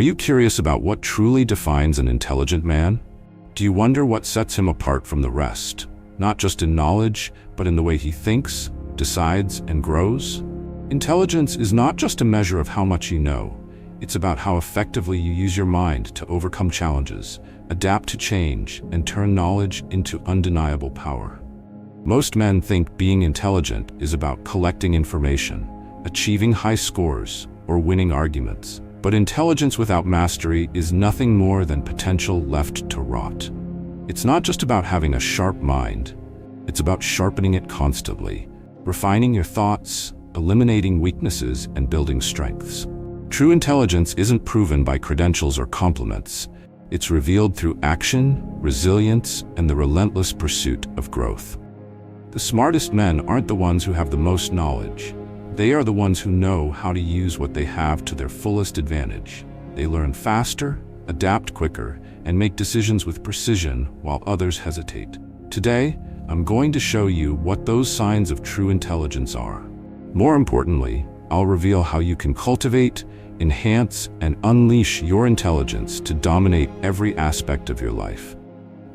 Are you curious about what truly defines an intelligent man? Do you wonder what sets him apart from the rest, not just in knowledge, but in the way he thinks, decides, and grows? Intelligence is not just a measure of how much you know. It's about how effectively you use your mind to overcome challenges, adapt to change, and turn knowledge into undeniable power. Most men think being intelligent is about collecting information, achieving high scores, or winning arguments. But intelligence without mastery is nothing more than potential left to rot. It's not just about having a sharp mind. It's about sharpening it constantly, refining your thoughts, eliminating weaknesses, and building strengths. True intelligence isn't proven by credentials or compliments. It's revealed through action, resilience, and the relentless pursuit of growth. The smartest men aren't the ones who have the most knowledge. They are the ones who know how to use what they have to their fullest advantage. They learn faster, adapt quicker, and make decisions with precision while others hesitate. Today, I'm going to show you what those signs of true intelligence are. More importantly, I'll reveal how you can cultivate, enhance, and unleash your intelligence to dominate every aspect of your life.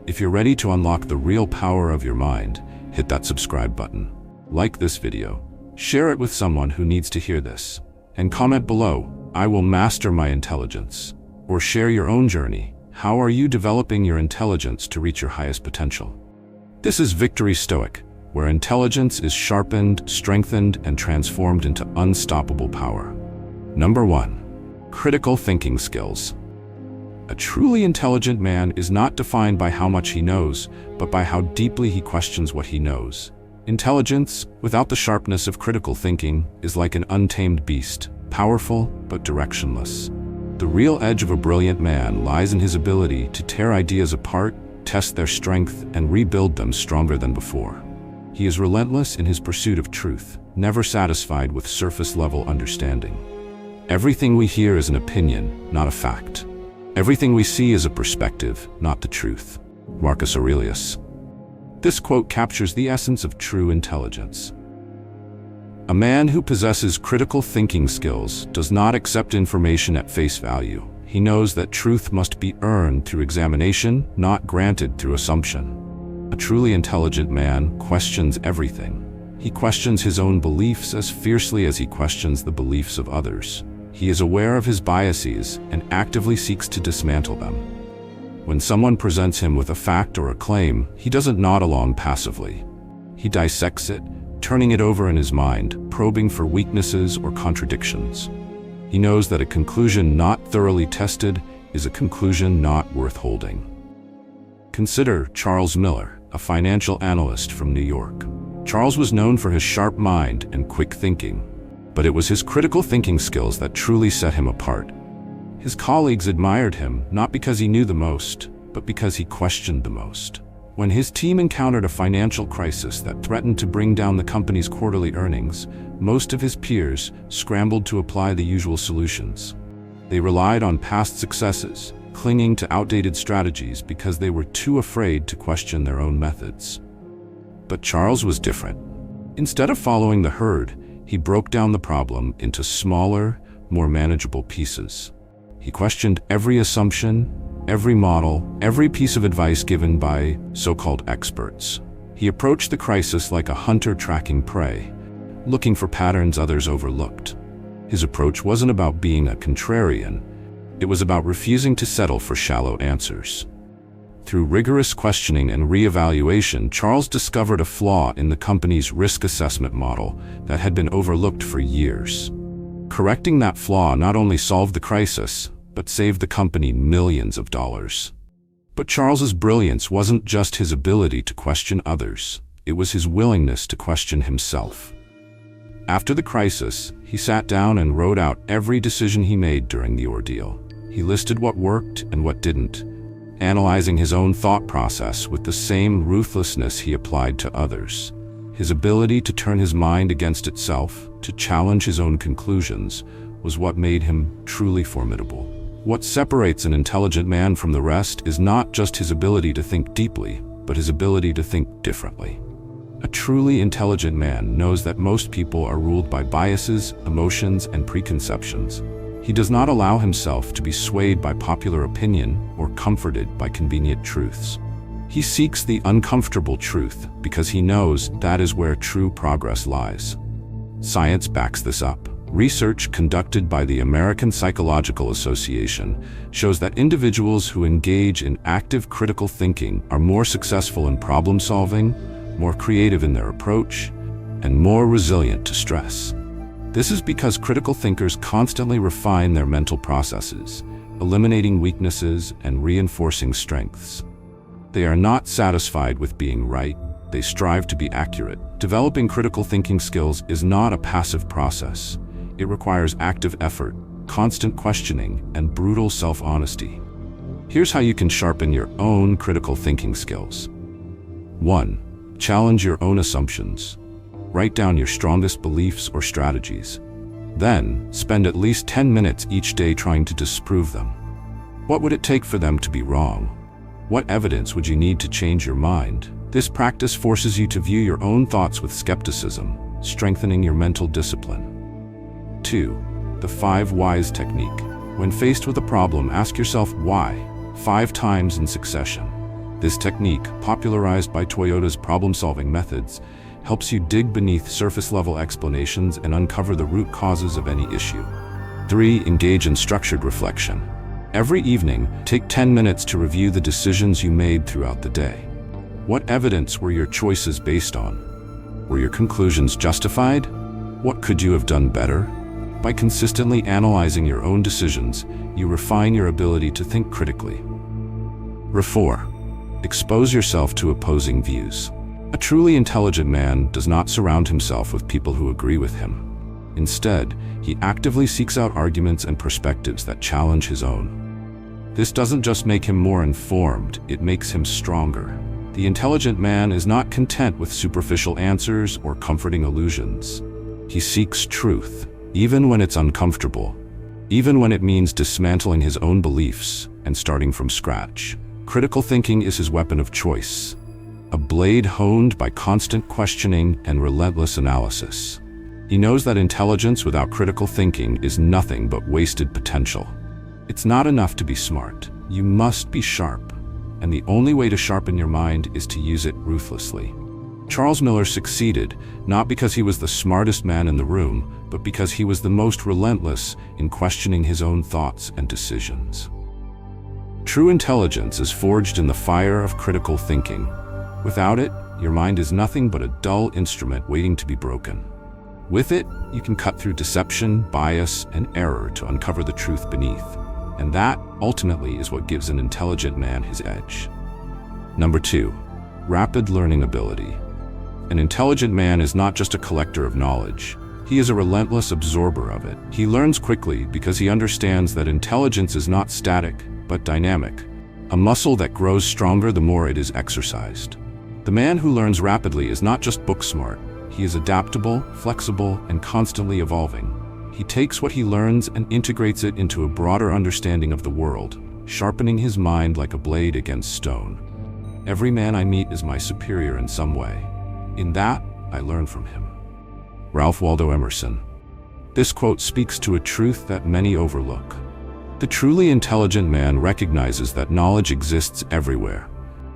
If you're ready to unlock the real power of your mind, hit that subscribe button. Like this video. Share it with someone who needs to hear this. And comment below, "I will master my intelligence." Or share your own journey. How are you developing your intelligence to reach your highest potential? This is Victory Stoic, where intelligence is sharpened, strengthened, and transformed into unstoppable power. Number 1. Critical thinking skills. A truly intelligent man is not defined by how much he knows, but by how deeply he questions what he knows. Intelligence, without the sharpness of critical thinking, is like an untamed beast, powerful but directionless. The real edge of a brilliant man lies in his ability to tear ideas apart, test their strength, and rebuild them stronger than before. He is relentless in his pursuit of truth, never satisfied with surface-level understanding. Everything we hear is an opinion, not a fact. Everything we see is a perspective, not the truth. Marcus Aurelius. This quote captures the essence of true intelligence. A man who possesses critical thinking skills does not accept information at face value. He knows that truth must be earned through examination, not granted through assumption. A truly intelligent man questions everything. He questions his own beliefs as fiercely as he questions the beliefs of others. He is aware of his biases and actively seeks to dismantle them. When someone presents him with a fact or a claim, he doesn't nod along passively. He dissects it, turning it over in his mind, probing for weaknesses or contradictions. He knows that a conclusion not thoroughly tested is a conclusion not worth holding. Consider Charles Miller, a financial analyst from New York. Charles was known for his sharp mind and quick thinking, but it was his critical thinking skills that truly set him apart. His colleagues admired him not because he knew the most, but because he questioned the most. When his team encountered a financial crisis that threatened to bring down the company's quarterly earnings, most of his peers scrambled to apply the usual solutions. They relied on past successes, clinging to outdated strategies because they were too afraid to question their own methods. But Charles was different. Instead of following the herd, he broke down the problem into smaller, more manageable pieces. He questioned every assumption, every model, every piece of advice given by so-called experts. He approached the crisis like a hunter tracking prey, looking for patterns others overlooked. His approach wasn't about being a contrarian. It was about refusing to settle for shallow answers. Through rigorous questioning and reevaluation, Charles discovered a flaw in the company's risk assessment model that had been overlooked for years. Correcting that flaw not only solved the crisis, but saved the company millions of dollars. But Charles's brilliance wasn't just his ability to question others, it was his willingness to question himself. After the crisis, he sat down and wrote out every decision he made during the ordeal. He listed what worked and what didn't, analyzing his own thought process with the same ruthlessness he applied to others. His ability to turn his mind against itself, to challenge his own conclusions, was what made him truly formidable. What separates an intelligent man from the rest is not just his ability to think deeply, but his ability to think differently. A truly intelligent man knows that most people are ruled by biases, emotions, and preconceptions. He does not allow himself to be swayed by popular opinion or comforted by convenient truths. He seeks the uncomfortable truth because he knows that is where true progress lies. Science backs this up. Research conducted by the American Psychological Association shows that individuals who engage in active critical thinking are more successful in problem solving, more creative in their approach, and more resilient to stress. This is because critical thinkers constantly refine their mental processes, eliminating weaknesses and reinforcing strengths. They are not satisfied with being right, they strive to be accurate. Developing critical thinking skills is not a passive process. It requires active effort, constant questioning, and brutal self-honesty. Here's how you can sharpen your own critical thinking skills. 1. Challenge your own assumptions. Write down your strongest beliefs or strategies. Then, spend at least 10 minutes each day trying to disprove them. What would it take for them to be wrong? What evidence would you need to change your mind? This practice forces you to view your own thoughts with skepticism, strengthening your mental discipline. 2. The 5 whys technique. When faced with a problem, ask yourself why 5 times in succession. This technique, popularized by Toyota's problem-solving methods, helps you dig beneath surface-level explanations and uncover the root causes of any issue. 3. Engage in structured reflection. Every evening, take 10 minutes to review the decisions you made throughout the day. What evidence were your choices based on? Were your conclusions justified? What could you have done better? By consistently analyzing your own decisions, you refine your ability to think critically. 4. Expose yourself to opposing views. A truly intelligent man does not surround himself with people who agree with him. Instead, he actively seeks out arguments and perspectives that challenge his own. This doesn't just make him more informed, it makes him stronger. The intelligent man is not content with superficial answers or comforting illusions. He seeks truth, even when it's uncomfortable, even when it means dismantling his own beliefs and starting from scratch. Critical thinking is his weapon of choice, a blade honed by constant questioning and relentless analysis. He knows that intelligence without critical thinking is nothing but wasted potential. It's not enough to be smart. You must be sharp, and the only way to sharpen your mind is to use it ruthlessly. Charles Miller succeeded, not because he was the smartest man in the room, but because he was the most relentless in questioning his own thoughts and decisions. True intelligence is forged in the fire of critical thinking. Without it, your mind is nothing but a dull instrument waiting to be broken. With it, you can cut through deception, bias, and error to uncover the truth beneath. And that, ultimately, is what gives an intelligent man his edge. 2. Rapid learning ability. An intelligent man is not just a collector of knowledge. He is a relentless absorber of it. He learns quickly because he understands that intelligence is not static, but dynamic, a muscle that grows stronger the more it is exercised. The man who learns rapidly is not just book smart. He is adaptable, flexible, and constantly evolving. He takes what he learns and integrates it into a broader understanding of the world, sharpening his mind like a blade against stone. Every man I meet is my superior in some way. In that, I learn from him. Ralph Waldo Emerson. This quote speaks to a truth that many overlook. The truly intelligent man recognizes that knowledge exists everywhere.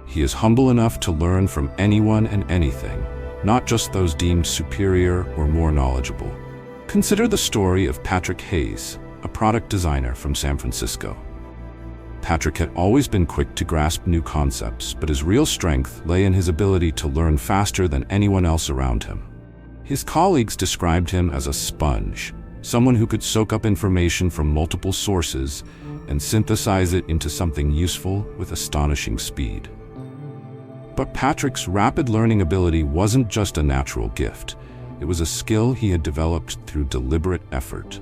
He is humble enough to learn from anyone and anything, not just those deemed superior or more knowledgeable. Consider the story of Patrick Hayes, a product designer from San Francisco. Patrick had always been quick to grasp new concepts, but his real strength lay in his ability to learn faster than anyone else around him. His colleagues described him as a sponge, someone who could soak up information from multiple sources and synthesize it into something useful with astonishing speed. But Patrick's rapid learning ability wasn't just a natural gift. It was a skill he had developed through deliberate effort.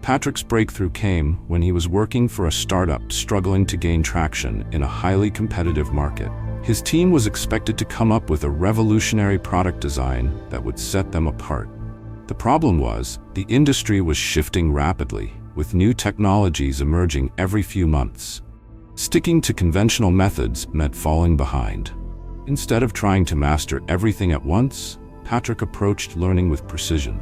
Patrick's breakthrough came when he was working for a startup struggling to gain traction in a highly competitive market. His team was expected to come up with a revolutionary product design that would set them apart. The problem was, the industry was shifting rapidly, with new technologies emerging every few months. Sticking to conventional methods meant falling behind. Instead of trying to master everything at once, Patrick approached learning with precision.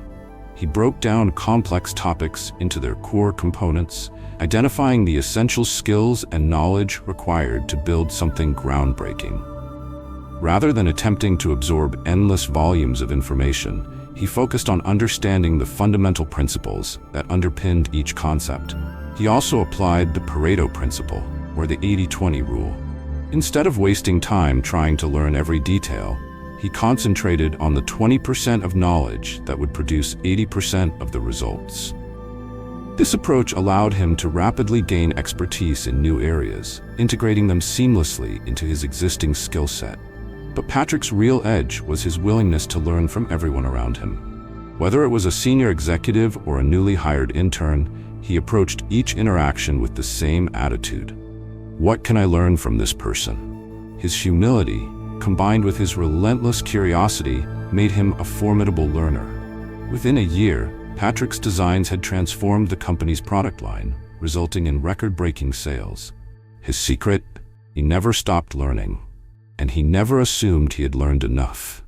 He broke down complex topics into their core components, identifying the essential skills and knowledge required to build something groundbreaking. Rather than attempting to absorb endless volumes of information, he focused on understanding the fundamental principles that underpinned each concept. He also applied the Pareto principle, or the 80-20 rule. Instead of wasting time trying to learn every detail, he concentrated on the 20% of knowledge that would produce 80% of the results. This approach allowed him to rapidly gain expertise in new areas, integrating them seamlessly into his existing skill set. But Patrick's real edge was his willingness to learn from everyone around him. Whether it was a senior executive or a newly hired intern, he approached each interaction with the same attitude. What can I learn from this person? His humility, combined with his relentless curiosity, made him a formidable learner. Within a year, Patrick's designs had transformed the company's product line, resulting in record-breaking sales. His secret? He never stopped learning, and he never assumed he had learned enough.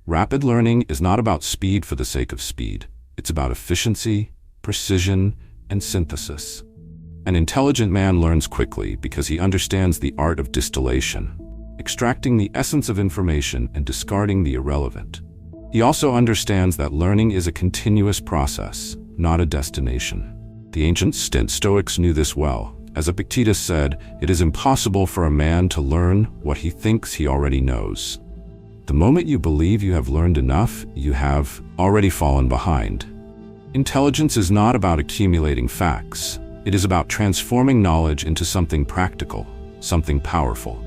Rapid learning is not about speed for the sake of speed. It's about efficiency, precision, and synthesis. An intelligent man learns quickly because he understands the art of distillation, extracting the essence of information and discarding the irrelevant. He also understands that learning is a continuous process, not a destination. The ancient Stoics knew this well. As Epictetus said, it is impossible for a man to learn what he thinks he already knows. The moment you believe you have learned enough, you have already fallen behind. Intelligence is not about accumulating facts. It is about transforming knowledge into something practical, something powerful.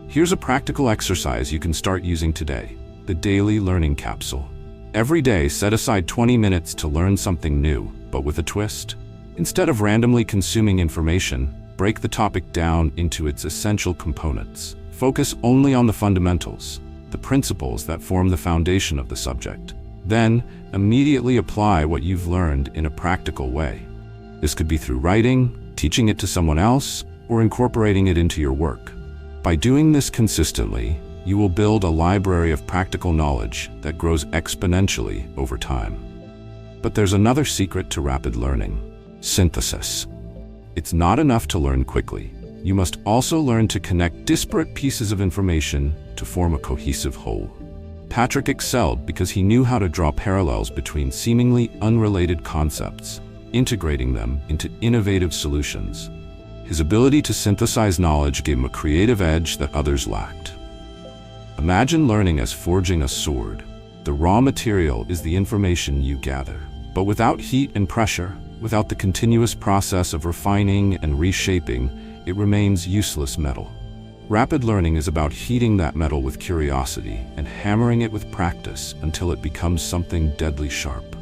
Here's a practical exercise you can start using today: the daily learning capsule. Every day, set aside 20 minutes to learn something new, but with a twist. Instead of randomly consuming information, break the topic down into its essential components. Focus only on the fundamentals, the principles that form the foundation of the subject. Then, immediately apply what you've learned in a practical way. This could be through writing, teaching it to someone else, or incorporating it into your work. By doing this consistently, you will build a library of practical knowledge that grows exponentially over time. But there's another secret to rapid learning: synthesis. It's not enough to learn quickly. You must also learn to connect disparate pieces of information to form a cohesive whole. Patrick excelled because he knew how to draw parallels between seemingly unrelated concepts, integrating them into innovative solutions. His ability to synthesize knowledge gave him a creative edge that others lacked. Imagine learning as forging a sword. The raw material is the information you gather. But without heat and pressure, without the continuous process of refining and reshaping, it remains useless metal. Rapid learning is about heating that metal with curiosity and hammering it with practice until it becomes something deadly sharp.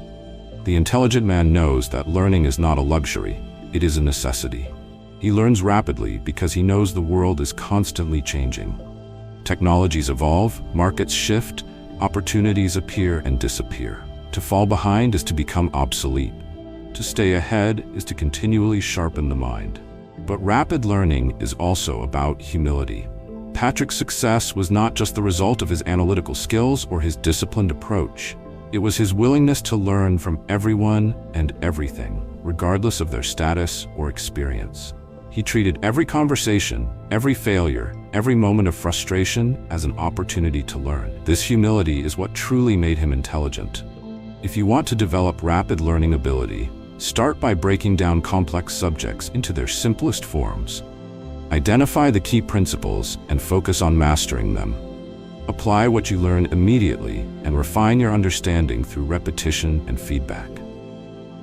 The intelligent man knows that learning is not a luxury, it is a necessity. He learns rapidly because he knows the world is constantly changing. Technologies evolve, markets shift, opportunities appear and disappear. To fall behind is to become obsolete. To stay ahead is to continually sharpen the mind. But rapid learning is also about humility. Patrick's success was not just the result of his analytical skills or his disciplined approach. It was his willingness to learn from everyone and everything, regardless of their status or experience. He treated every conversation, every failure, every moment of frustration as an opportunity to learn. This humility is what truly made him intelligent. If you want to develop rapid learning ability, start by breaking down complex subjects into their simplest forms. Identify the key principles and focus on mastering them. Apply what you learn immediately and refine your understanding through repetition and feedback.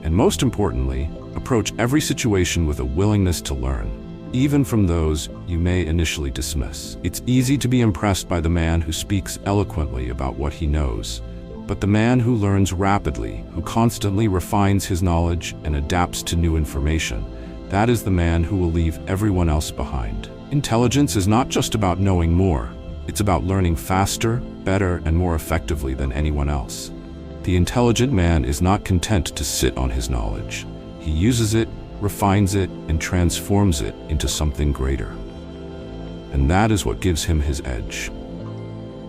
And most importantly, approach every situation with a willingness to learn, even from those you may initially dismiss. It's easy to be impressed by the man who speaks eloquently about what he knows, but the man who learns rapidly, who constantly refines his knowledge and adapts to new information, that is the man who will leave everyone else behind. Intelligence is not just about knowing more, it's about learning faster, better, and more effectively than anyone else. The intelligent man is not content to sit on his knowledge. He uses it, refines it, and transforms it into something greater. And that is what gives him his edge.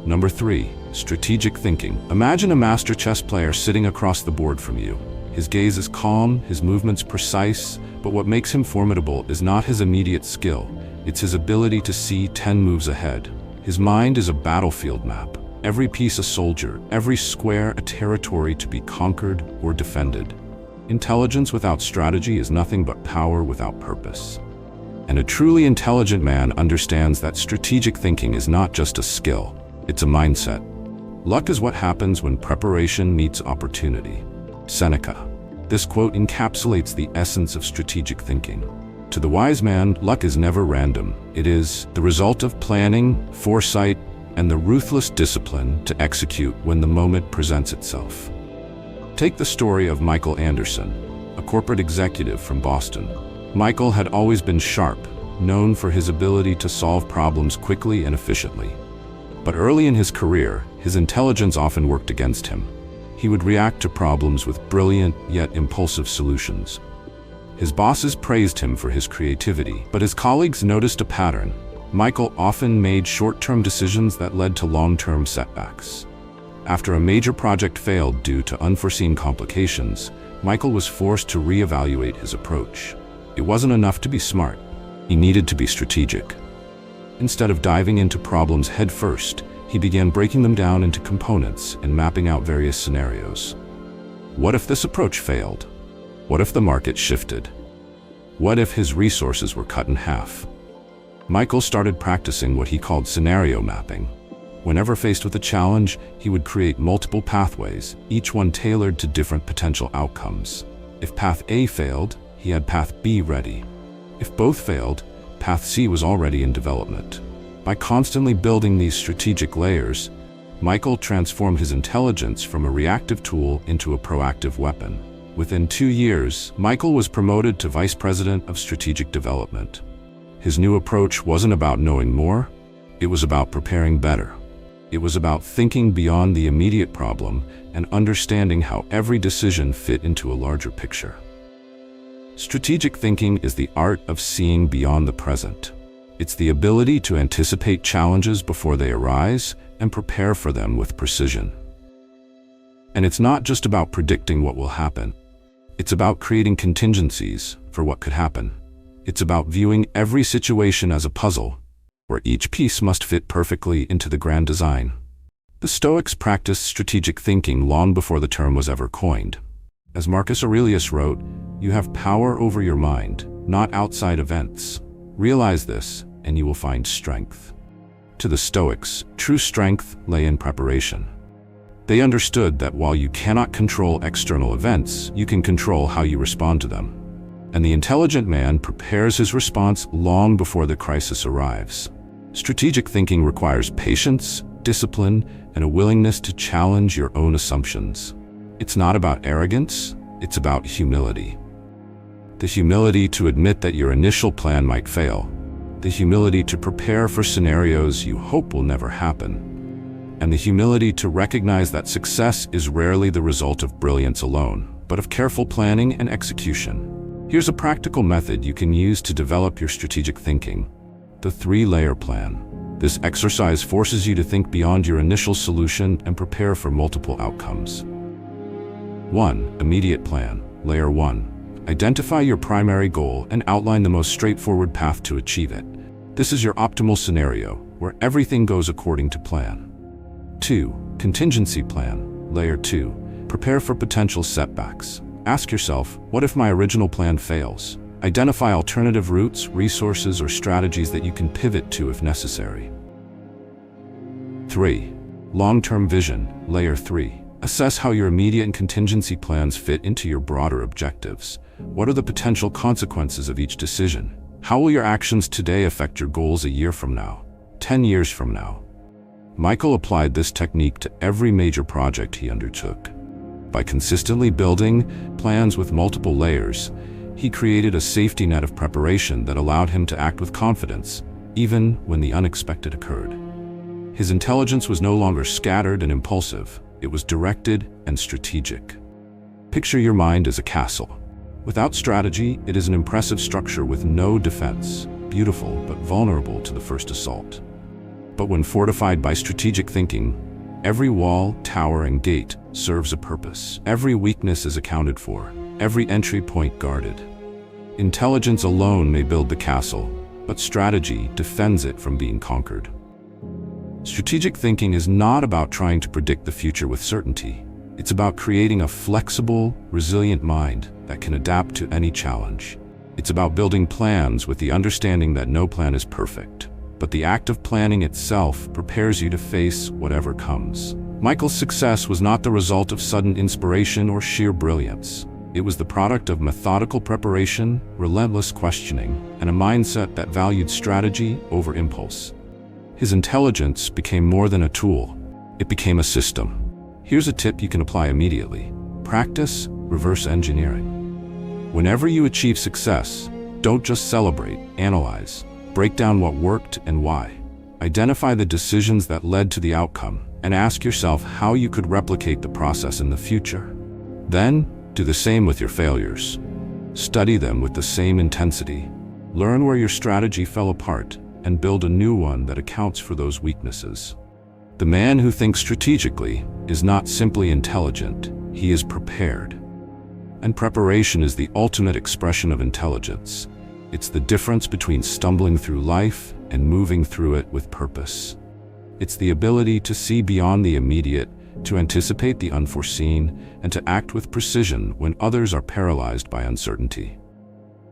Number 3, Strategic thinking. Imagine a master chess player sitting across the board from you. His gaze is calm, his movements precise, but what makes him formidable is not his immediate skill, it's his ability to see 10 moves ahead. His mind is a battlefield map, every piece a soldier, every square a territory to be conquered or defended. Intelligence without strategy is nothing but power without purpose. And a truly intelligent man understands that strategic thinking is not just a skill, it's a mindset. Luck is what happens when preparation meets opportunity. Seneca. This quote encapsulates the essence of strategic thinking. To the wise man, luck is never random. It is the result of planning, foresight, and the ruthless discipline to execute when the moment presents itself. Take the story of Michael Anderson, a corporate executive from Boston. Michael had always been sharp, known for his ability to solve problems quickly and efficiently. But early in his career, his intelligence often worked against him. He would react to problems with brilliant yet impulsive solutions. His bosses praised him for his creativity, but his colleagues noticed a pattern. Michael often made short-term decisions that led to long-term setbacks. After a major project failed due to unforeseen complications, Michael was forced to reevaluate his approach. It wasn't enough to be smart. He needed to be strategic. Instead of diving into problems headfirst, he began breaking them down into components and mapping out various scenarios. What if this approach failed? What if the market shifted? What if his resources were cut in half? Michael started practicing what he called scenario mapping. Whenever faced with a challenge, he would create multiple pathways, each one tailored to different potential outcomes. If path A failed, he had path B ready. If both failed, path C was already in development. By constantly building these strategic layers, Michael transformed his intelligence from a reactive tool into a proactive weapon. Within 2 years, Michael was promoted to Vice President of Strategic Development. His new approach wasn't about knowing more, it was about preparing better. It was about thinking beyond the immediate problem and understanding how every decision fit into a larger picture. Strategic thinking is the art of seeing beyond the present. It's the ability to anticipate challenges before they arise and prepare for them with precision. And it's not just about predicting what will happen. It's about creating contingencies for what could happen. It's about viewing every situation as a puzzle, where each piece must fit perfectly into the grand design. The Stoics practiced strategic thinking long before the term was ever coined. As Marcus Aurelius wrote, "You have power over your mind, not outside events. Realize this, and you will find strength." To the Stoics, true strength lay in preparation. They understood that while you cannot control external events, you can control how you respond to them. And the intelligent man prepares his response long before the crisis arrives. Strategic thinking requires patience, discipline, and a willingness to challenge your own assumptions. It's not about arrogance, it's about humility. The humility to admit that your initial plan might fail. The humility to prepare for scenarios you hope will never happen. And the humility to recognize that success is rarely the result of brilliance alone, but of careful planning and execution. Here's a practical method you can use to develop your strategic thinking: the 3-layer plan. This exercise forces you to think beyond your initial solution and prepare for multiple outcomes. 1. Immediate plan. Layer 1. Identify your primary goal and outline the most straightforward path to achieve it. This is your optimal scenario, where everything goes according to plan. 2. Contingency plan. Layer 2. Prepare for potential setbacks. Ask yourself, what if my original plan fails? Identify alternative routes, resources, or strategies that you can pivot to if necessary. 3. Long-term vision. Layer 3. Assess how your immediate and contingency plans fit into your broader objectives. What are the potential consequences of each decision? How will your actions today affect your goals a year from now, 10 years from now? Michael applied this technique to every major project he undertook. By consistently building plans with multiple layers, he created a safety net of preparation that allowed him to act with confidence, even when the unexpected occurred. His intelligence was no longer scattered and impulsive, it was directed and strategic. Picture your mind as a castle. Without strategy, it is an impressive structure with no defense, beautiful but vulnerable to the first assault. But when fortified by strategic thinking, Every wall, tower, and gate serves a purpose. Every weakness is accounted for, every entry point guarded. Intelligence alone may build the castle, but strategy defends it from being conquered. Strategic thinking is not about trying to predict the future with certainty. It's about creating a flexible, resilient mind that can adapt to any challenge. It's about building plans with the understanding that no plan is perfect, but the act of planning itself prepares you to face whatever comes. Michael's success was not the result of sudden inspiration or sheer brilliance. It was the product of methodical preparation, relentless questioning, and a mindset that valued strategy over impulse. His intelligence became more than a tool. It became a system. Here's a tip you can apply immediately. Practice reverse engineering. Whenever you achieve success, don't just celebrate, analyze. Break down what worked and why. Identify the decisions that led to the outcome, and ask yourself how you could replicate the process in the future. Then, do the same with your failures. Study them with the same intensity. Learn where your strategy fell apart, and build a new one that accounts for those weaknesses. The man who thinks strategically is not simply intelligent, he is prepared. And preparation is the ultimate expression of intelligence. It's the difference between stumbling through life and moving through it with purpose. It's the ability to see beyond the immediate, to anticipate the unforeseen, and to act with precision when others are paralyzed by uncertainty.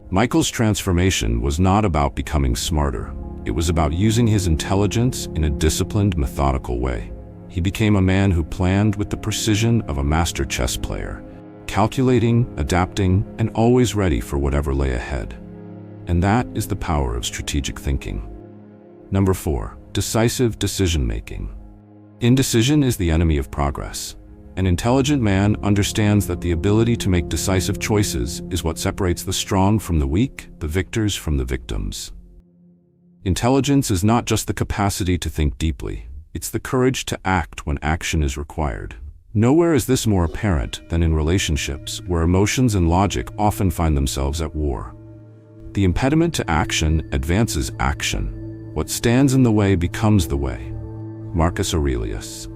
Michael's transformation was not about becoming smarter. It was about using his intelligence in a disciplined, methodical way. He became a man who planned with the precision of a master chess player, calculating, adapting, and always ready for whatever lay ahead. And that is the power of strategic thinking. Number 4, decisive decision-making. Indecision is the enemy of progress. An intelligent man understands that the ability to make decisive choices is what separates the strong from the weak, the victors from the victims. Intelligence is not just the capacity to think deeply, it's the courage to act when action is required. Nowhere is this more apparent than in relationships where emotions and logic often find themselves at war. The impediment to action advances action. What stands in the way becomes the way. Marcus Aurelius.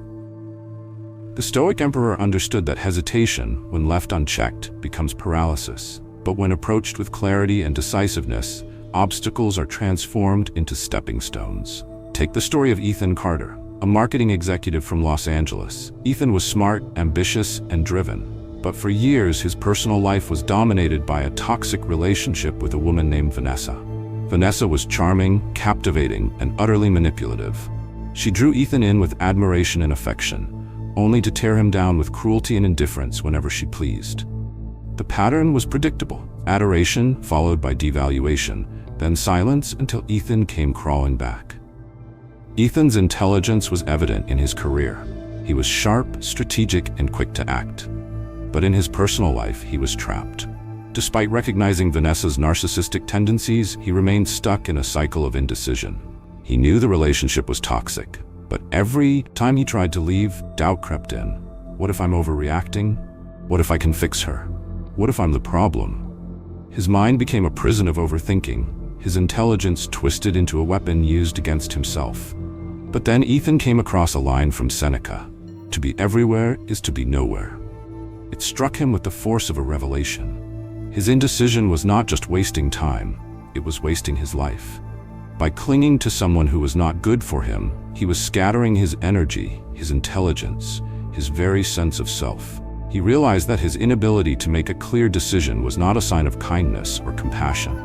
The Stoic emperor understood that hesitation, when left unchecked, becomes paralysis. But when approached with clarity and decisiveness, obstacles are transformed into stepping stones. Take the story of Ethan Carter, a marketing executive from Los Angeles. Ethan was smart, ambitious, and driven. But for years, his personal life was dominated by a toxic relationship with a woman named Vanessa. Vanessa was charming, captivating, and utterly manipulative. She drew Ethan in with admiration and affection, only to tear him down with cruelty and indifference whenever she pleased. The pattern was predictable: adoration followed by devaluation, then silence until Ethan came crawling back. Ethan's intelligence was evident in his career. He was sharp, strategic, and quick to act. But in his personal life, he was trapped. Despite recognizing Vanessa's narcissistic tendencies, he remained stuck in a cycle of indecision. He knew the relationship was toxic, but every time he tried to leave, doubt crept in. What if I'm overreacting? What if I can fix her? What if I'm the problem? His mind became a prison of overthinking, his intelligence twisted into a weapon used against himself. But then Ethan came across a line from Seneca: "To be everywhere is to be nowhere." It struck him with the force of a revelation. His indecision was not just wasting time, it was wasting his life. By clinging to someone who was not good for him, he was scattering his energy, his intelligence, his very sense of self. He realized that his inability to make a clear decision was not a sign of kindness or compassion.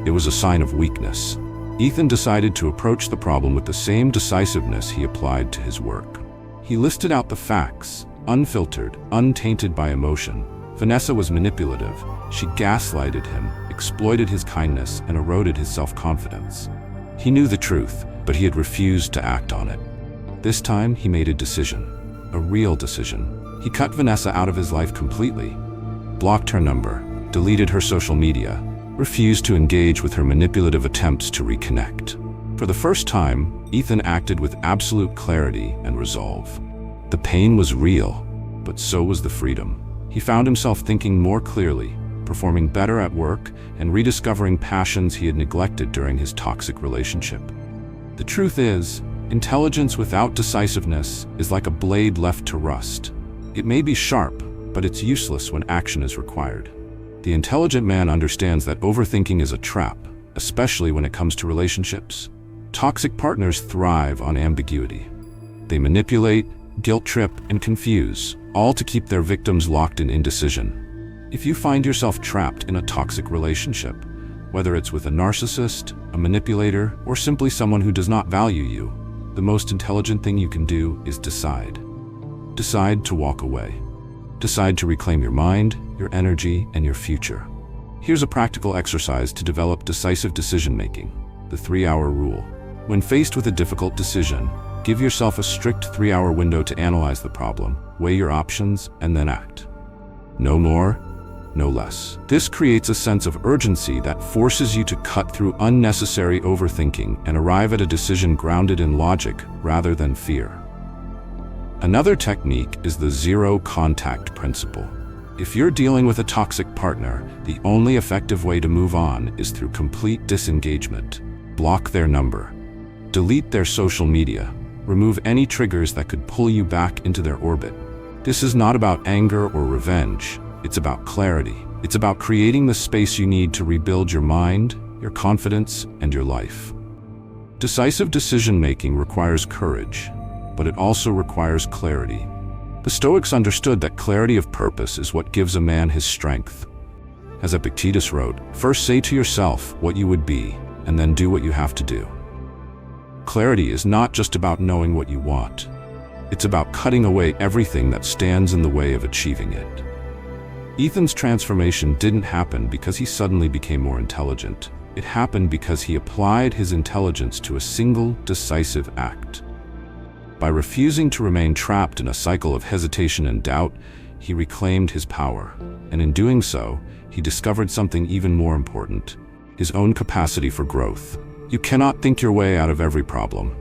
It was a sign of weakness. Ethan decided to approach the problem with the same decisiveness he applied to his work. He listed out the facts, unfiltered, untainted by emotion. Vanessa was manipulative. She gaslighted him, exploited his kindness, and eroded his self-confidence. He knew the truth, but he had refused to act on it. This time, he made a decision, a real decision. He cut Vanessa out of his life completely, blocked her number, deleted her social media, refused to engage with her manipulative attempts to reconnect. For the first time, Ethan acted with absolute clarity and resolve. The pain was real, but so was the freedom. He found himself thinking more clearly, performing better at work, and rediscovering passions he had neglected during his toxic relationship. The truth is, Intelligence without decisiveness is like a blade left to rust. It may be sharp, but it's useless when action is required. The intelligent man understands that overthinking is a trap, especially when it comes to relationships. Toxic partners thrive on ambiguity. They manipulate, guilt-trip, and confuse, all to keep their victims locked in indecision. If you find yourself trapped in a toxic relationship, whether it's with a narcissist, a manipulator, or simply someone who does not value you, the most intelligent thing you can do is decide. Decide to walk away. Decide to reclaim your mind, your energy, and your future. Here's a practical exercise to develop decisive decision-making, the 3-hour rule. When faced with a difficult decision, give yourself a strict 3-hour window to analyze the problem, weigh your options, and then act. No more, no less. This creates a sense of urgency that forces you to cut through unnecessary overthinking and arrive at a decision grounded in logic rather than fear. Another technique is the zero-contact principle. If you're dealing with a toxic partner, the only effective way to move on is through complete disengagement. Block their number. Delete their social media. Remove any triggers that could pull you back into their orbit. This is not about anger or revenge. It's about clarity. It's about creating the space you need to rebuild your mind, your confidence, and your life. Decisive decision-making requires courage, but it also requires clarity. The Stoics understood that clarity of purpose is what gives a man his strength. As Epictetus wrote, first say to yourself what you would be, and then do what you have to do. Clarity is not just about knowing what you want. It's about cutting away everything that stands in the way of achieving it. Ethan's transformation didn't happen because he suddenly became more intelligent. It happened because he applied his intelligence to a single, decisive act. By refusing to remain trapped in a cycle of hesitation and doubt, he reclaimed his power. And in doing so, he discovered something even more important: his own capacity for growth. You cannot think your way out of every problem.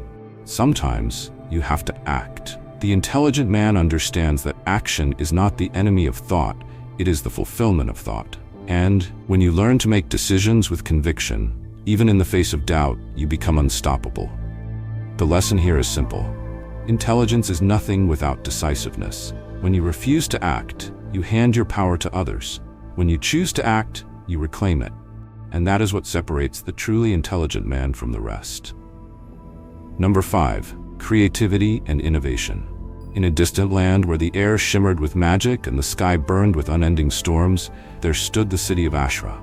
Sometimes, you have to act. The intelligent man understands that action is not the enemy of thought, it is the fulfillment of thought. And when you learn to make decisions with conviction, even in the face of doubt, you become unstoppable. The lesson here is simple. Intelligence is nothing without decisiveness. When you refuse to act, you hand your power to others. When you choose to act, you reclaim it. And that is what separates the truly intelligent man from the rest. Number 5, creativity and innovation. In a distant land where the air shimmered with magic and the sky burned with unending storms, there stood the city of Ashra.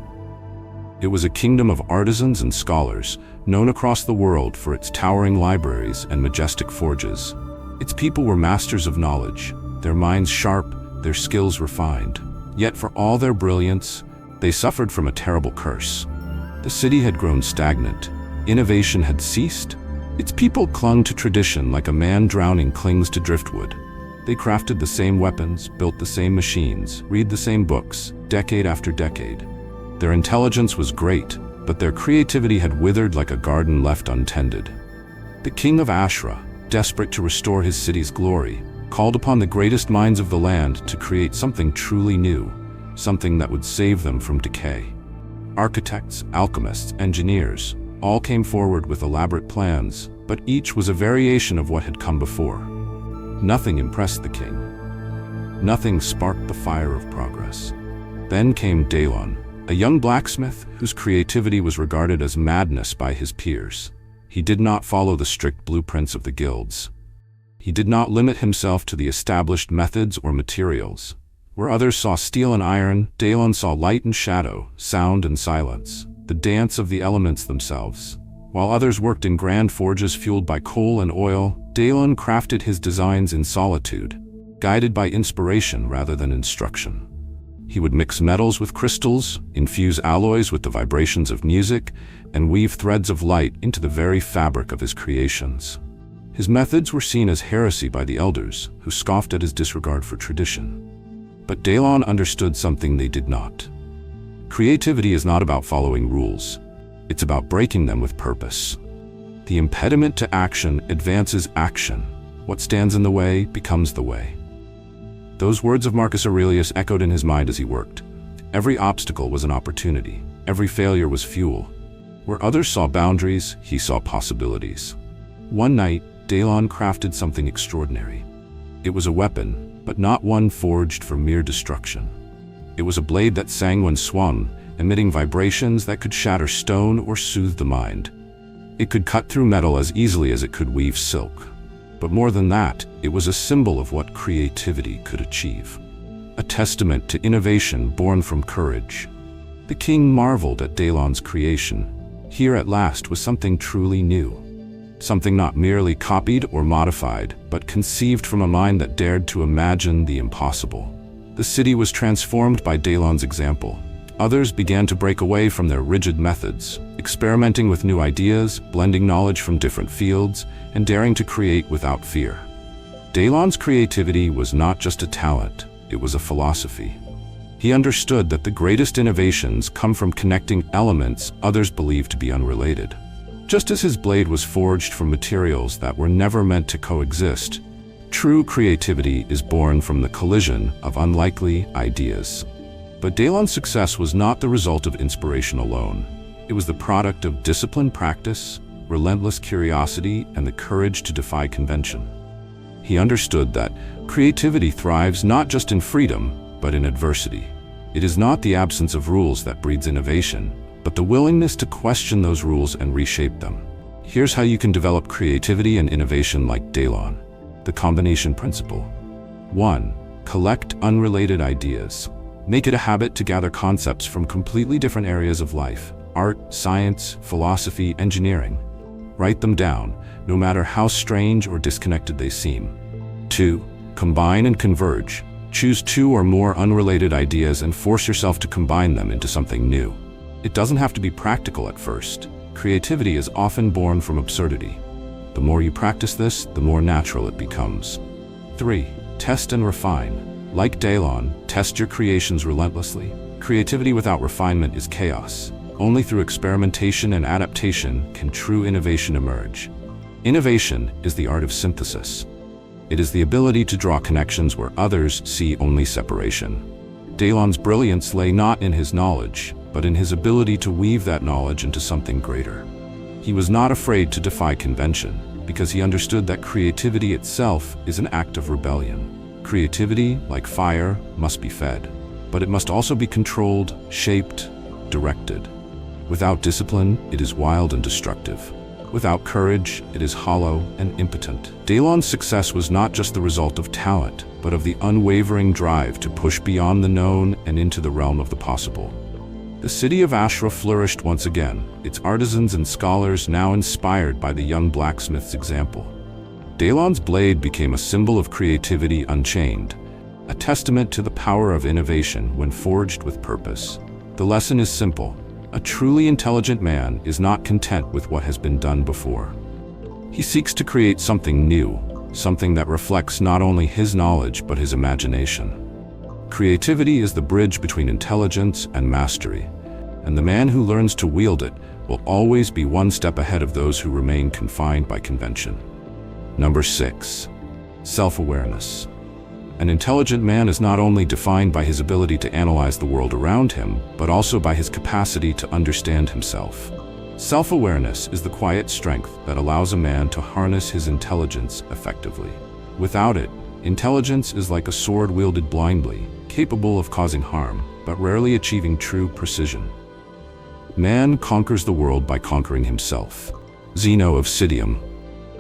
It was a kingdom of artisans and scholars, known across the world for its towering libraries and majestic forges. Its people were masters of knowledge, their minds sharp, their skills refined. Yet for all their brilliance, they suffered from a terrible curse. The city had grown stagnant. Innovation had ceased. Its people clung to tradition like a man drowning clings to driftwood. They crafted the same weapons, built the same machines, read the same books, decade after decade. Their intelligence was great, but their creativity had withered like a garden left untended. The king of Ashra, desperate to restore his city's glory, called upon the greatest minds of the land to create something truly new, something that would save them from decay. Architects, alchemists, engineers, all came forward with elaborate plans, but each was a variation of what had come before. Nothing impressed the king. Nothing sparked the fire of progress. Then came Dalon, a young blacksmith whose creativity was regarded as madness by his peers. He did not follow the strict blueprints of the guilds. He did not limit himself to the established methods or materials. Where others saw steel and iron, Dalon saw light and shadow, sound and silence, the dance of the elements themselves. While others worked in grand forges fueled by coal and oil, Dalon crafted his designs in solitude, guided by inspiration rather than instruction. He would mix metals with crystals, infuse alloys with the vibrations of music, and weave threads of light into the very fabric of his creations. His methods were seen as heresy by the elders, who scoffed at his disregard for tradition. But Dalon understood something they did not. Creativity is not about following rules. It's about breaking them with purpose. The impediment to action advances action. What stands in the way becomes the way. Those words of Marcus Aurelius echoed in his mind as he worked. Every obstacle was an opportunity. Every failure was fuel. Where others saw boundaries, he saw possibilities. One night, Delon crafted something extraordinary. It was a weapon, but not one forged for mere destruction. It was a blade that sang when swung, emitting vibrations that could shatter stone or soothe the mind. It could cut through metal as easily as it could weave silk. But more than that, it was a symbol of what creativity could achieve. A testament to innovation born from courage. The king marveled at Delon's creation. Here at last was something truly new. Something not merely copied or modified, but conceived from a mind that dared to imagine the impossible. The city was transformed by Delon's example. Others began to break away from their rigid methods, experimenting with new ideas, blending knowledge from different fields, and daring to create without fear. Delon's creativity was not just a talent, it was a philosophy. He understood that the greatest innovations come from connecting elements others believed to be unrelated. Just as his blade was forged from materials that were never meant to coexist, true creativity is born from the collision of unlikely ideas. But Delon's success was not the result of inspiration alone. It was the product of disciplined practice, relentless curiosity, and the courage to defy convention. He understood that creativity thrives not just in freedom, but in adversity. It is not the absence of rules that breeds innovation, but the willingness to question those rules and reshape them. Here's how you can develop creativity and innovation like Delon. The combination principle. 1. Collect unrelated ideas. Make it a habit to gather concepts from completely different areas of life: art, science, philosophy, engineering. Write them down, no matter how strange or disconnected they seem. 2. Combine and converge. Choose 2 or more unrelated ideas and force yourself to combine them into something new. It doesn't have to be practical at first. Creativity is often born from absurdity. The more you practice this, the more natural it becomes. 3. Test and refine. Like Delon, test your creations relentlessly. Creativity without refinement is chaos. Only through experimentation and adaptation can true innovation emerge. Innovation is the art of synthesis. It is the ability to draw connections where others see only separation. Delon's brilliance lay not in his knowledge, but in his ability to weave that knowledge into something greater. He was not afraid to defy convention, because he understood that creativity itself is an act of rebellion. Creativity, like fire, must be fed, but it must also be controlled, shaped, directed. Without discipline, it is wild and destructive. Without courage, it is hollow and impotent. Delon's success was not just the result of talent, but of the unwavering drive to push beyond the known and into the realm of the possible. The city of Ashra flourished once again, its artisans and scholars now inspired by the young blacksmith's example. Delon's blade became a symbol of creativity unchained, a testament to the power of innovation when forged with purpose. The lesson is simple. A truly intelligent man is not content with what has been done before. He seeks to create something new, something that reflects not only his knowledge but his imagination. Creativity is the bridge between intelligence and mastery, and the man who learns to wield it will always be one step ahead of those who remain confined by convention. Number 6. Self-awareness. An intelligent man is not only defined by his ability to analyze the world around him, but also by his capacity to understand himself. Self-awareness is the quiet strength that allows a man to harness his intelligence effectively. Without it, intelligence is like a sword wielded blindly, capable of causing harm, but rarely achieving true precision. Man conquers the world by conquering himself. Zeno of Citium,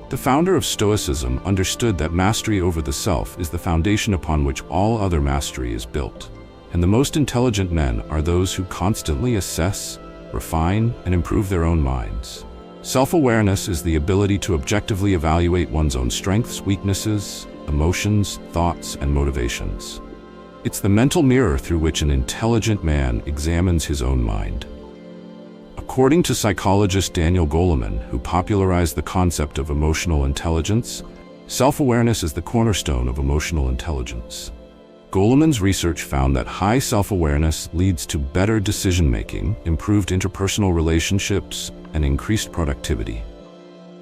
the founder of Stoicism, understood that mastery over the self is the foundation upon which all other mastery is built. And the most intelligent men are those who constantly assess, refine, and improve their own minds. Self-awareness is the ability to objectively evaluate one's own strengths, weaknesses, emotions, thoughts, and motivations. It's the mental mirror through which an intelligent man examines his own mind. According to psychologist Daniel Goleman, who popularized the concept of emotional intelligence, self-awareness is the cornerstone of emotional intelligence. Goleman's research found that high self-awareness leads to better decision-making, improved interpersonal relationships, and increased productivity.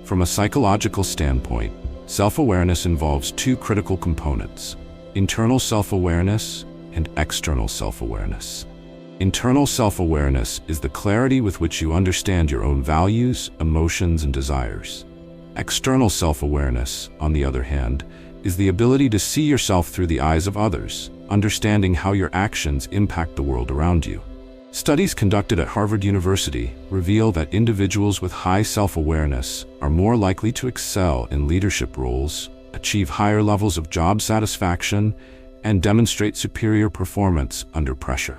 From a psychological standpoint, self-awareness involves 2 critical components: internal self-awareness and external self-awareness. Internal self-awareness is the clarity with which you understand your own values, emotions, and desires. External self-awareness, on the other hand, is the ability to see yourself through the eyes of others, understanding how your actions impact the world around you. Studies conducted at Harvard University reveal that individuals with high self-awareness are more likely to excel in leadership roles, achieve higher levels of job satisfaction, and demonstrate superior performance under pressure.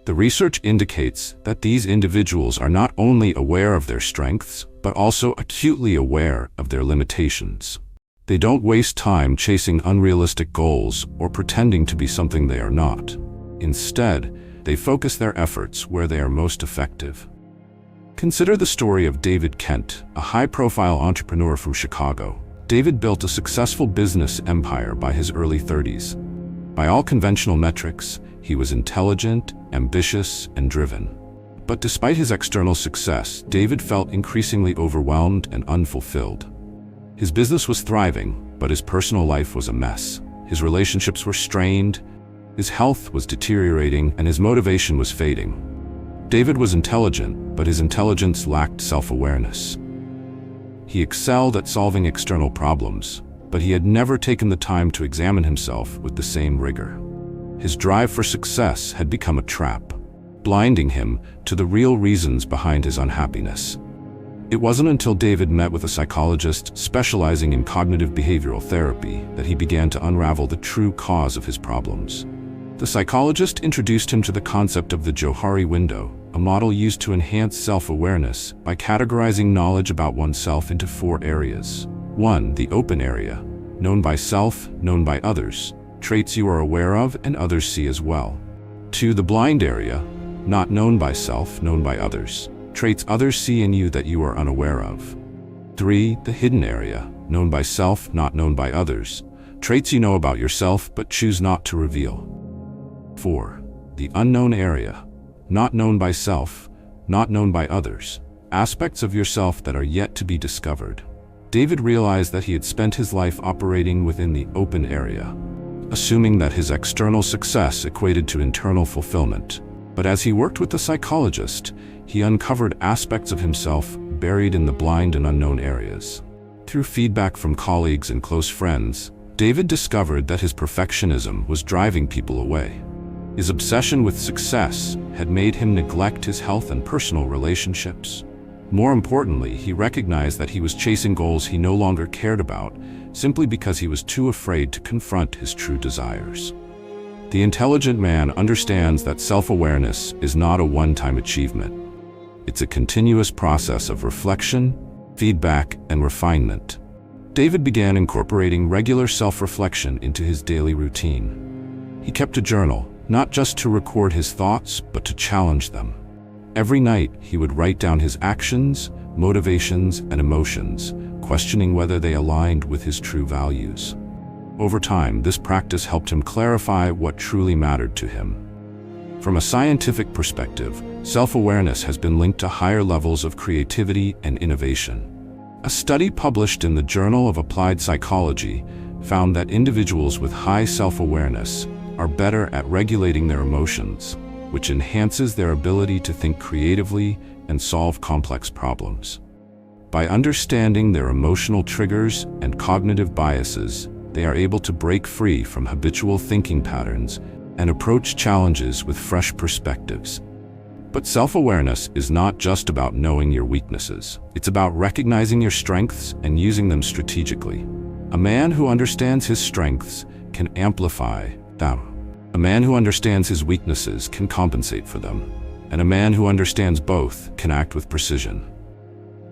The research indicates that these individuals are not only aware of their strengths, but also acutely aware of their limitations. They don't waste time chasing unrealistic goals or pretending to be something they are not. Instead, they focus their efforts where they are most effective. Consider the story of David Kent, a high-profile entrepreneur from Chicago. David built a successful business empire by his early 30s. By all conventional metrics, he was intelligent, ambitious, and driven. But despite his external success, David felt increasingly overwhelmed and unfulfilled. His business was thriving, but his personal life was a mess. His relationships were strained, his health was deteriorating, and his motivation was fading. David was intelligent, but his intelligence lacked self-awareness. He excelled at solving external problems, but he had never taken the time to examine himself with the same rigor. His drive for success had become a trap, blinding him to the real reasons behind his unhappiness. It wasn't until David met with a psychologist specializing in cognitive behavioral therapy that he began to unravel the true cause of his problems. The psychologist introduced him to the concept of the Johari window, a model used to enhance self-awareness by categorizing knowledge about oneself into 4 areas. 1. The open area, known by self, known by others, traits you are aware of and others see as well. 2. The blind area, not known by self, known by others, traits others see in you that you are unaware of. 3. The hidden area, known by self, not known by others, traits you know about yourself but choose not to reveal. 4. The unknown area, not known by self, not known by others, aspects of yourself that are yet to be discovered. David realized that he had spent his life operating within the open area, assuming that his external success equated to internal fulfillment. But as he worked with the psychologist, he uncovered aspects of himself buried in the blind and unknown areas. Through feedback from colleagues and close friends, David discovered that his perfectionism was driving people away. His obsession with success had made him neglect his health and personal relationships. More importantly, he recognized that he was chasing goals he no longer cared about simply because he was too afraid to confront his true desires. The intelligent man understands that self-awareness is not a one-time achievement. It's a continuous process of reflection, feedback, and refinement. David began incorporating regular self-reflection into his daily routine. He kept a journal, not just to record his thoughts, but to challenge them. Every night, he would write down his actions, motivations, and emotions, questioning whether they aligned with his true values. Over time, this practice helped him clarify what truly mattered to him. From a scientific perspective, self-awareness has been linked to higher levels of creativity and innovation. A study published in the Journal of Applied Psychology found that individuals with high self-awareness are better at regulating their emotions, which enhances their ability to think creatively and solve complex problems. By understanding their emotional triggers and cognitive biases, they are able to break free from habitual thinking patterns and approach challenges with fresh perspectives. But self-awareness is not just about knowing your weaknesses. It's about recognizing your strengths and using them strategically. A man who understands his strengths can amplify them. A man who understands his weaknesses can compensate for them. And a man who understands both can act with precision.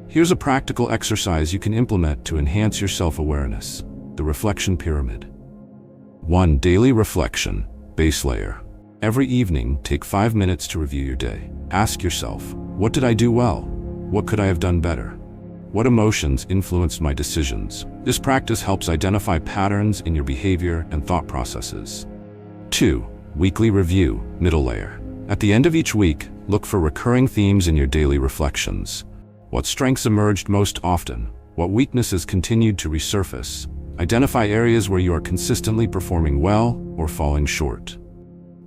Here's a practical exercise you can implement to enhance your self-awareness. The reflection pyramid. 1. Daily reflection, base layer. Every evening, take 5 minutes to review your day. Ask yourself, what did I do well? What could I have done better? What emotions influenced my decisions? This practice helps identify patterns in your behavior and thought processes. 2. Weekly review, middle layer. At the end of each week, look for recurring themes in your daily reflections. What strengths emerged most often? What weaknesses continued to resurface? Identify areas where you are consistently performing well or falling short.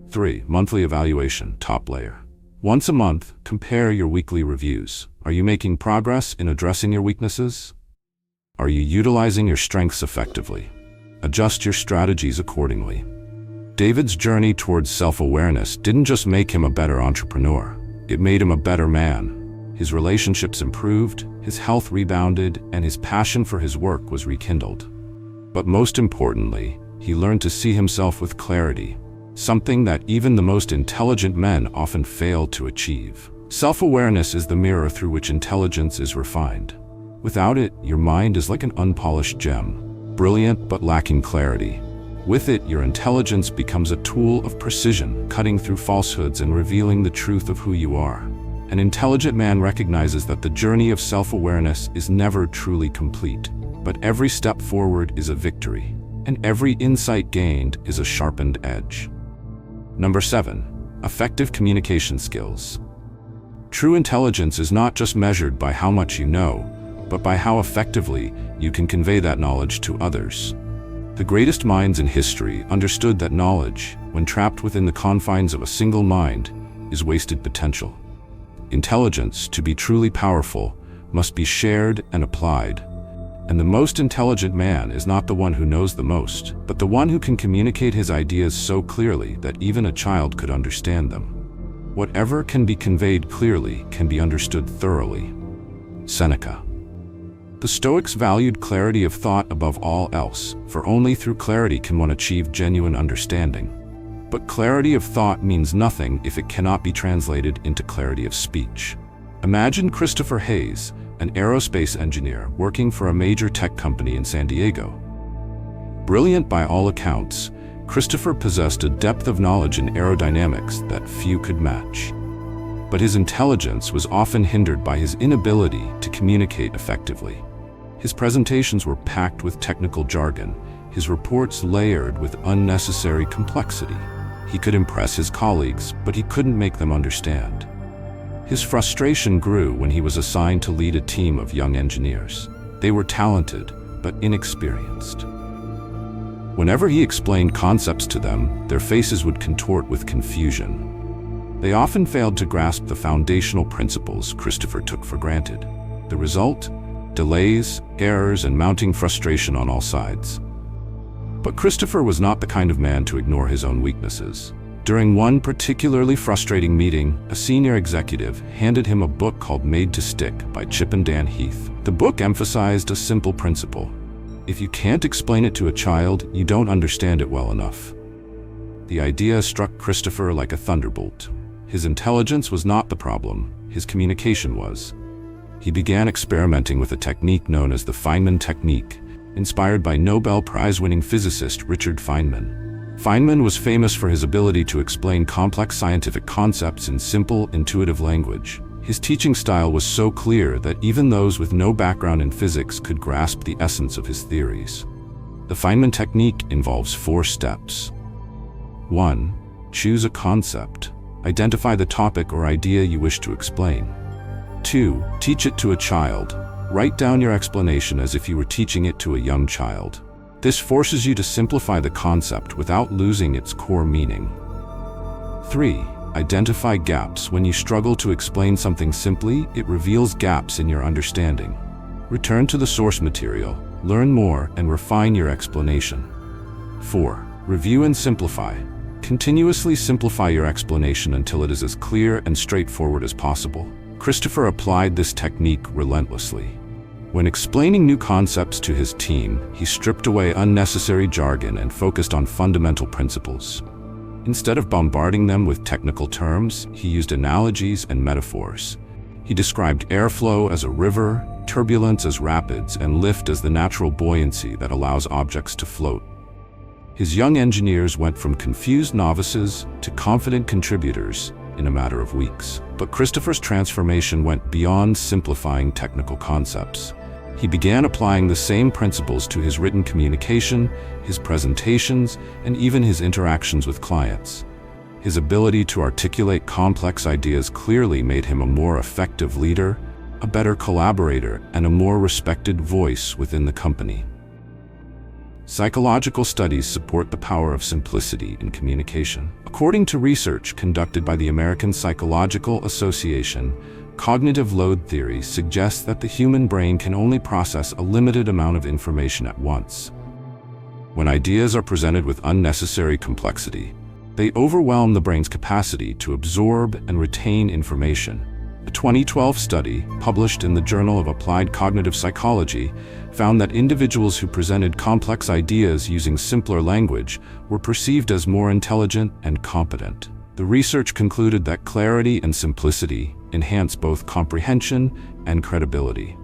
3. Monthly evaluation, top layer. Once a month, compare your weekly reviews. Are you making progress in addressing your weaknesses? Are you utilizing your strengths effectively? Adjust your strategies accordingly. David's journey towards self-awareness didn't just make him a better entrepreneur. It made him a better man. His relationships improved, his health rebounded, and his passion for his work was rekindled. But most importantly, he learned to see himself with clarity, something that even the most intelligent men often fail to achieve. Self-awareness is the mirror through which intelligence is refined. Without it, your mind is like an unpolished gem, brilliant but lacking clarity. With it, your intelligence becomes a tool of precision, cutting through falsehoods and revealing the truth of who you are. An intelligent man recognizes that the journey of self-awareness is never truly complete, but every step forward is a victory, and every insight gained is a sharpened edge. Number 7. Effective communication skills. True intelligence is not just measured by how much you know, but by how effectively you can convey that knowledge to others. The greatest minds in history understood that knowledge, when trapped within the confines of a single mind, is wasted potential. Intelligence, to be truly powerful, must be shared and applied. And the most intelligent man is not the one who knows the most, but the one who can communicate his ideas so clearly that even a child could understand them. Whatever can be conveyed clearly can be understood thoroughly. Seneca. The Stoics valued clarity of thought above all else, for only through clarity can one achieve genuine understanding. But clarity of thought means nothing if it cannot be translated into clarity of speech. Imagine Christopher Hayes, an aerospace engineer working for a major tech company in San Diego. Brilliant by all accounts, Christopher possessed a depth of knowledge in aerodynamics that few could match. But his intelligence was often hindered by his inability to communicate effectively. His presentations were packed with technical jargon, his reports layered with unnecessary complexity. He could impress his colleagues, but he couldn't make them understand. His frustration grew when he was assigned to lead a team of young engineers. They were talented, but inexperienced. Whenever he explained concepts to them, their faces would contort with confusion. They often failed to grasp the foundational principles Christopher took for granted. The result? Delays, errors, and mounting frustration on all sides. But Christopher was not the kind of man to ignore his own weaknesses. During one particularly frustrating meeting, a senior executive handed him a book called Made to Stick by Chip and Dan Heath. The book emphasized a simple principle. If you can't explain it to a child, you don't understand it well enough. The idea struck Christopher like a thunderbolt. His intelligence was not the problem, his communication was. He began experimenting with a technique known as the Feynman technique, inspired by Nobel Prize-winning physicist Richard Feynman. Feynman was famous for his ability to explain complex scientific concepts in simple, intuitive language. His teaching style was so clear that even those with no background in physics could grasp the essence of his theories. The Feynman technique involves 4 steps. 1. Choose a concept. Identify the topic or idea you wish to explain. 2. Teach it to a child. Write down your explanation as if you were teaching it to a young child. This forces you to simplify the concept without losing its core meaning. 3. Identify gaps. When you struggle to explain something simply, it reveals gaps in your understanding. Return to the source material, learn more, and refine your explanation. 4. Review and simplify. Continuously simplify your explanation until it is as clear and straightforward as possible. Christopher applied this technique relentlessly. When explaining new concepts to his team, he stripped away unnecessary jargon and focused on fundamental principles. Instead of bombarding them with technical terms, he used analogies and metaphors. He described airflow as a river, turbulence as rapids, and lift as the natural buoyancy that allows objects to float. His young engineers went from confused novices to confident contributors in a matter of weeks. But Christopher's transformation went beyond simplifying technical concepts. He began applying the same principles to his written communication, his presentations, and even his interactions with clients. His ability to articulate complex ideas clearly made him a more effective leader, a better collaborator, and a more respected voice within the company. Psychological studies support the power of simplicity in communication. According to research conducted by the American Psychological Association, Cognitive load theory suggests that the human brain can only process a limited amount of information at once. When ideas are presented with unnecessary complexity, they overwhelm the brain's capacity to absorb and retain information. A 2012 study, published in the Journal of Applied Cognitive Psychology, found that individuals who presented complex ideas using simpler language were perceived as more intelligent and competent. The research concluded that clarity and simplicity enhance both comprehension and credibility.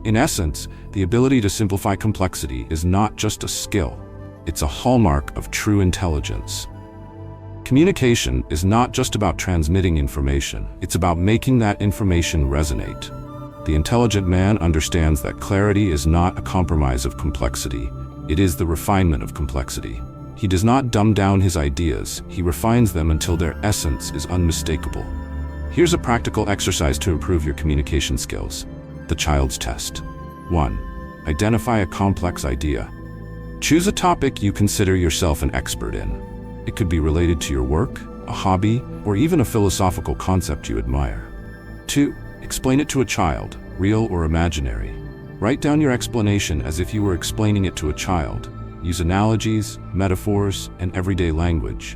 In essence, the ability to simplify complexity is not just a skill, it's a hallmark of true intelligence. Communication is not just about transmitting information, it's about making that information resonate. The intelligent man understands that clarity is not a compromise of complexity, it is the refinement of complexity. He does not dumb down his ideas, he refines them until their essence is unmistakable. Here's a practical exercise to improve your communication skills. The child's test. 1. Identify a complex idea. Choose a topic you consider yourself an expert in. It could be related to your work, a hobby, or even a philosophical concept you admire. 2. Explain it to a child, real or imaginary. Write down your explanation as if you were explaining it to a child. Use analogies, metaphors, and everyday language.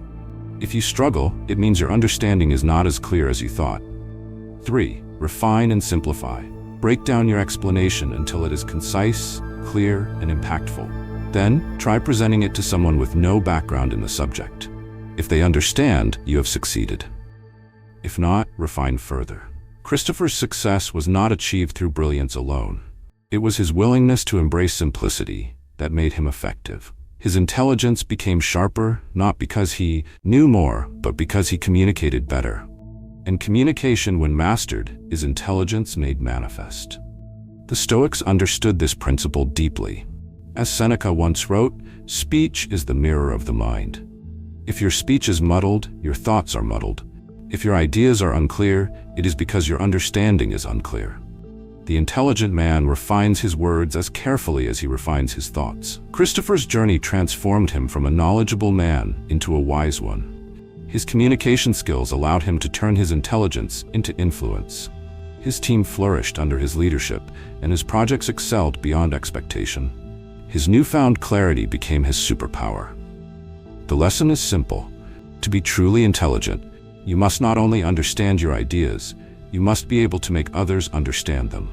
If you struggle, it means your understanding is not as clear as you thought. 3. Refine and simplify. Break down your explanation until it is concise, clear, and impactful. Then, try presenting it to someone with no background in the subject. If they understand, you have succeeded. If not, refine further. Christopher's success was not achieved through brilliance alone. It was his willingness to embrace simplicity that made him effective. His intelligence became sharper, not because he knew more, but because he communicated better. And communication, when mastered, is intelligence made manifest. The Stoics understood this principle deeply. As Seneca once wrote, "Speech is the mirror of the mind." If your speech is muddled, your thoughts are muddled. If your ideas are unclear, it is because your understanding is unclear. The intelligent man refines his words as carefully as he refines his thoughts. Christopher's journey transformed him from a knowledgeable man into a wise one. His communication skills allowed him to turn his intelligence into influence. His team flourished under his leadership, and his projects excelled beyond expectation. His newfound clarity became his superpower. The lesson is simple. To be truly intelligent, you must not only understand your ideas, you must be able to make others understand them.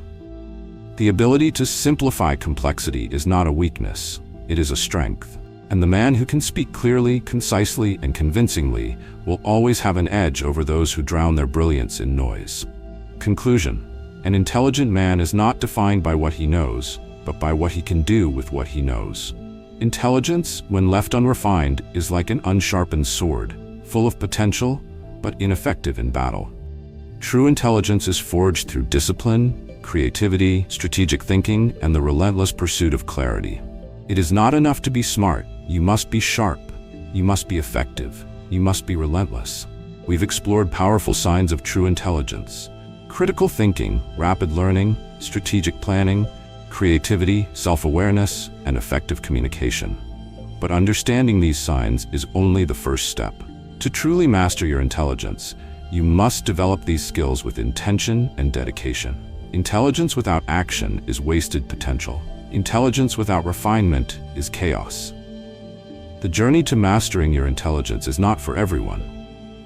The ability to simplify complexity is not a weakness, it is a strength. And the man who can speak clearly, concisely, and convincingly will always have an edge over those who drown their brilliance in noise. Conclusion: an intelligent man is not defined by what he knows, but by what he can do with what he knows. Intelligence, when left unrefined, is like an unsharpened sword, full of potential, but ineffective in battle. True intelligence is forged through discipline, creativity, strategic thinking, and the relentless pursuit of clarity. It is not enough to be smart, you must be sharp. You must be effective. You must be relentless. We've explored powerful signs of true intelligence: critical thinking, rapid learning, strategic planning, creativity, self-awareness, and effective communication. But understanding these signs is only the first step. To truly master your intelligence, you must develop these skills with intention and dedication. Intelligence without action is wasted potential. Intelligence without refinement is chaos. The journey to mastering your intelligence is not for everyone.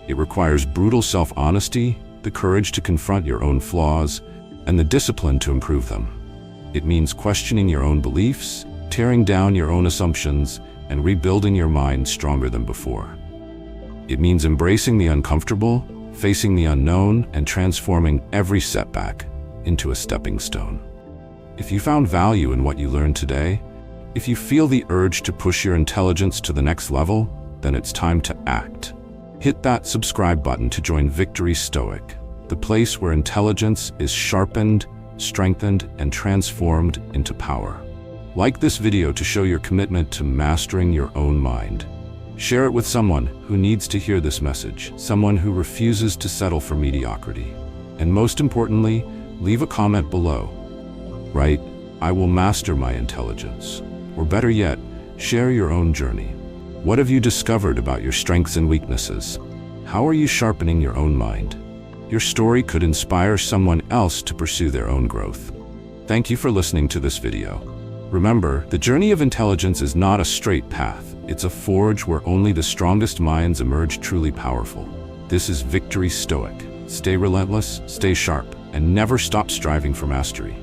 It requires brutal self-honesty, the courage to confront your own flaws, and the discipline to improve them. It means questioning your own beliefs, tearing down your own assumptions, and rebuilding your mind stronger than before. It means embracing the uncomfortable, facing the unknown, and transforming every setback into a stepping stone. If you found value in what you learned today, if you feel the urge to push your intelligence to the next level, then it's time to act. Hit that subscribe button to join Victory Stoic, the place where intelligence is sharpened, strengthened, and transformed into power. Like this video to show your commitment to mastering your own mind. Share it with someone who needs to hear this message, someone who refuses to settle for mediocrity. And most importantly, leave a comment below. Write, "I will master my intelligence." Or better yet, share your own journey. What have you discovered about your strengths and weaknesses? How are you sharpening your own mind? Your story could inspire someone else to pursue their own growth. Thank you for listening to this video. Remember, the journey of intelligence is not a straight path. It's a forge where only the strongest minds emerge truly powerful. This is Victory Stoic. Stay relentless, stay sharp, and never stop striving for mastery.